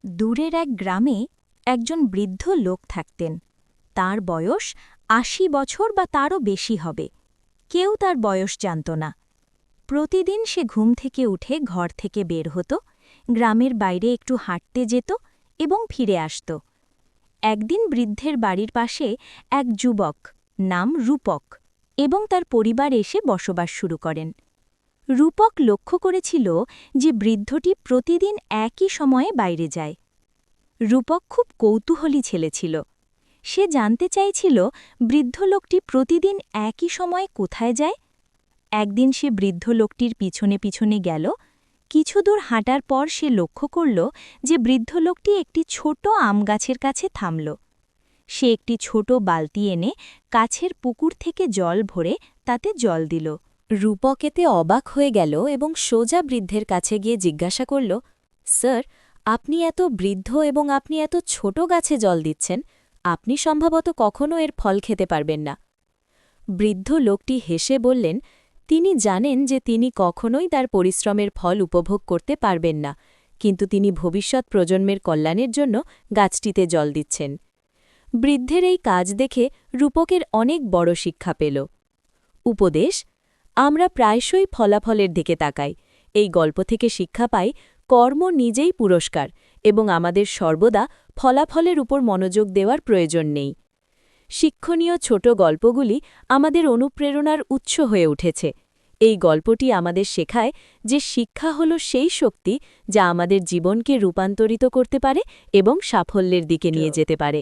দূরের এক গ্রামে একজন বৃদ্ধ লোক থাকতেন। তার বয়স ৮০ বছর বা তারও বেশি হবে। কেউ তার বয়স জানত না। প্রতিদিন সে ঘুম থেকে উঠে ঘর থেকে বের হতো, গ্রামের বাইরে একটু হাঁটতে যেত এবং ফিরে আসত। একদিন বৃদ্ধের বাড়ির পাশে এক যুবক নাম রূপক এবং তার পরিবার এসে বসবাস শুরু করেন। রূপক লক্ষ্য করেছিল যে বৃদ্ধটি প্রতিদিন একই সময়ে বাইরে যায়। রূপক খুব কৌতূহলী ছেলে ছিল। সে জানতে চাইছিল বৃদ্ধ লোকটি প্রতিদিন একই সময়ে কোথায় যায়। একদিন সে বৃদ্ধ লোকটির পিছনে পিছনে গেল। কিছু দূর হাঁটার পর সে লক্ষ্য করল যে বৃদ্ধ লোকটি একটি ছোট আম গাছের কাছে থামল। সে একটি ছোট বালতি এনে কাছের পুকুর থেকে জল ভরে তাতে জল দিল। রূপক এতে অবাক হয়ে গেল এবং সোজা বৃদ্ধের কাছে গিয়ে জিজ্ঞাসা করল, স্যার, আপনি এত বৃদ্ধ এবং আপনি এত ছোট গাছে জল দিচ্ছেন, আপনি সম্ভবত কখনো এর ফল খেতে পারবেন না। বৃদ্ধ লোকটি হেসে বললেন, তিনি জানেন যে তিনি কখনোই তার পরিশ্রমের ফল উপভোগ করতে পারবেন না, কিন্তু তিনি ভবিষ্যৎ প্রজন্মের কল্যাণের জন্য গাছটিতে জল দিচ্ছেন। বৃদ্ধের এই কাজ দেখে রূপকের অনেক বড় শিক্ষা পেল। উপদেশ: আমরা প্রায়শই ফলাফলের দিকে তাকাই। এই গল্প থেকে শিক্ষা পাই, কর্ম নিজেই পুরস্কার এবং আমাদের সর্বদা ফলাফলের উপর মনোযোগ দেওয়ার প্রয়োজন নেই। শিক্ষণীয় ছোট গল্পগুলি আমাদের অনুপ্রেরণার উৎস হয়ে উঠেছে। এই গল্পটি আমাদের শেখায় যে শিক্ষা হল সেই শক্তি যা আমাদের জীবনকে রূপান্তরিত করতে পারে এবং সাফল্যের দিকে নিয়ে যেতে পারে।